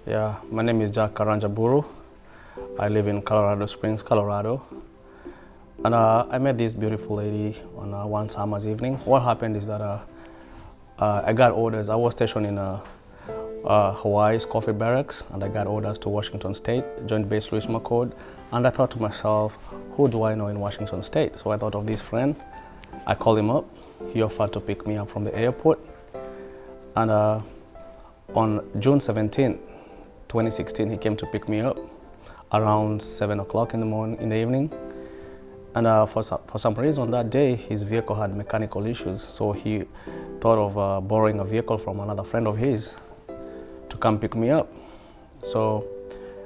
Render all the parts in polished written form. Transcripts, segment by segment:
Yeah, my name is Jack Karanjaburu. I live in Colorado Springs, Colorado. And I met this beautiful lady on one summer's evening. What happened is that I got orders. I was stationed in Hawaii's Coffee Barracks, and I got orders to Washington State, Joint Base Louis McCord. And I thought to myself, who do I know in Washington State? So I thought of this friend. I called him up. He offered to pick me up from the airport. And on June 17, 2016, he came to pick me up around 7 o'clock in the morning, in the evening. And for some reason that day, his vehicle had mechanical issues. So he thought of borrowing a vehicle from another friend of his to come pick me up. So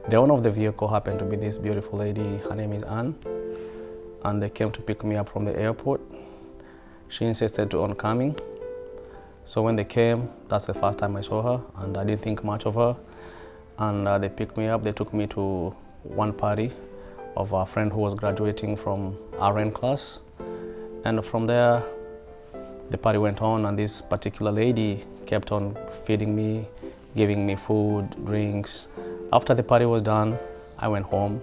the owner of the vehicle happened to be this beautiful lady. Her name is Anne. And they came to pick me up from the airport. She insisted on coming. So when they came, that's the first time I saw her, and I didn't think much of her. And they picked me up. They took me to one party of a friend who was graduating from RN class. And from there, the party went on, and this particular lady kept on feeding me, giving me food, drinks. After the party was done, I went home.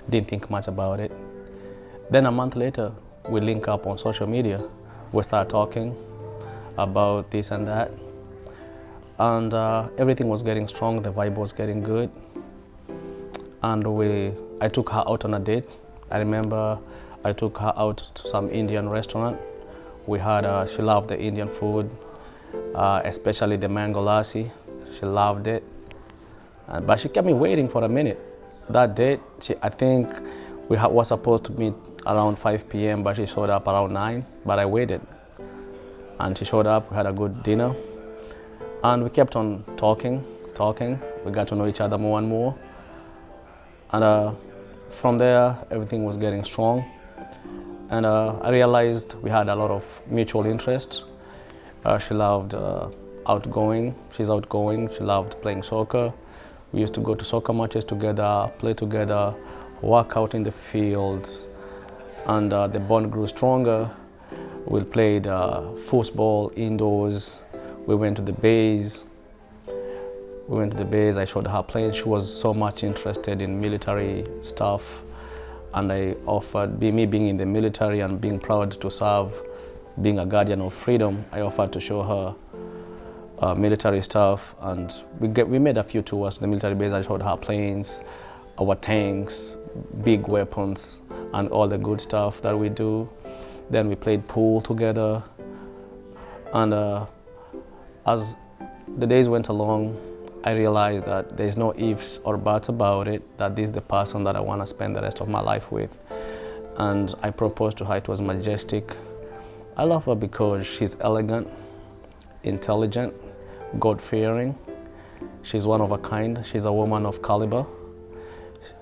Didn't think much about it. Then a month later, we link up on social media. We start talking about this and that. And everything was getting strong, the vibe was getting good. And I took her out on a date. I remember I took her out to some Indian restaurant. She loved the Indian food, especially the mango lassi. She loved it. But she kept me waiting for a minute. That date, I think was supposed to meet around 5 p.m., but she showed up around 9, but I waited. And she showed up, we had a good dinner. And we kept on talking. We got to know each other more and more. And from there, everything was getting strong. And I realized we had a lot of mutual interests. She loved outgoing. She's outgoing. She loved playing soccer. We used to go to soccer matches together, play together, work out in the fields. And the bond grew stronger. We played football indoors. We went to the base. I showed her planes. She was so much interested in military stuff. And I offered, me being in the military and being proud to serve, being a guardian of freedom, I offered to show her military stuff. And we made a few tours to the military base. I showed her planes, our tanks, big weapons, and all the good stuff that we do. Then we played pool together. And as the days went along, I realized that there's no ifs or buts about it, that this is the person that I want to spend the rest of my life with. And I proposed to her. It was majestic. I love her because she's elegant, intelligent, God-fearing. She's one of a kind. She's a woman of caliber.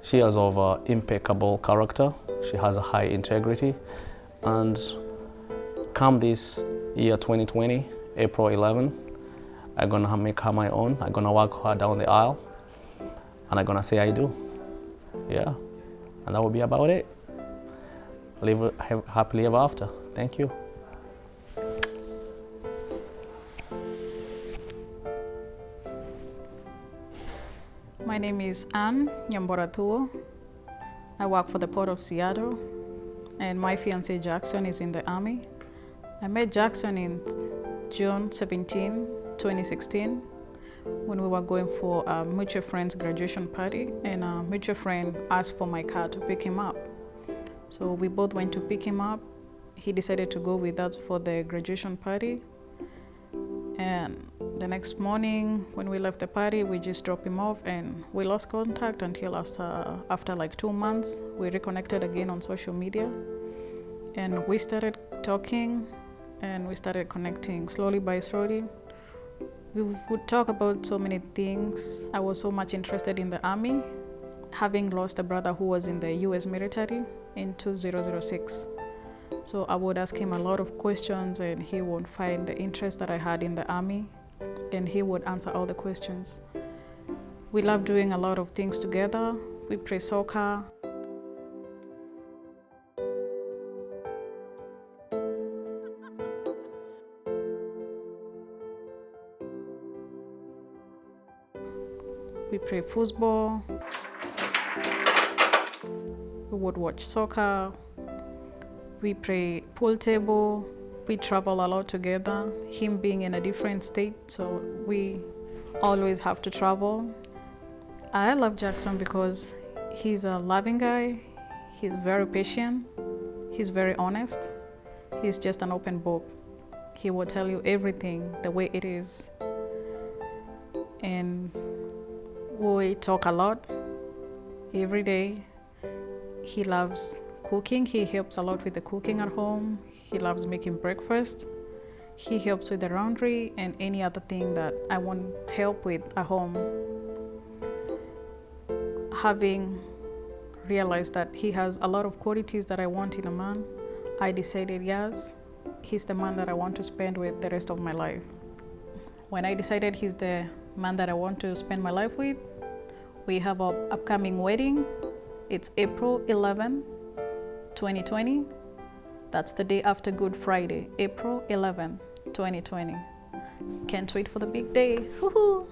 She has of impeccable character. She has a high integrity. And come this year 2020, April 11, I'm gonna make her my own. I'm gonna walk her down the aisle, and I'm gonna say I do. Yeah, and that will be about it. Live happily ever after. Thank you. My name is Anne Nyamboratuo. I work for the Port of Seattle, and my fiancé Jackson is in the Army. I met Jackson in June 17, 2016, when we were going for a mutual friend's graduation party, and a mutual friend asked for my car to pick him up. So we both went to pick him up. He decided to go with us for the graduation party. And the next morning, when we left the party, we just dropped him off, and we lost contact until after like 2 months. We reconnected again on social media, and we started talking, and we started connecting slowly by slowly. We would talk about so many things. I was so much interested in the Army, having lost a brother who was in the US military in 2006. So I would ask him a lot of questions, and he would find the interest that I had in the Army, and he would answer all the questions. We love doing a lot of things together. We play soccer. We play football. We would watch soccer. We play pool table. We travel a lot together. Him being in a different state, so we always have to travel. I love Jackson because he's a loving guy. He's very patient. He's very honest. He's just an open book. He will tell you everything the way it is. And we talk a lot every day. He loves cooking. He helps a lot with the cooking at home. He loves making breakfast. He helps with the laundry and any other thing that I want help with at home. Having realized that he has a lot of qualities that I want in a man, I decided, yes, he's the man that I want to spend with the rest of my life. When I decided he's the man that I want to spend my life with, we have our upcoming wedding. It's April 11, 2020. That's the day after Good Friday, April 11, 2020. Can't wait for the big day. Woohoo!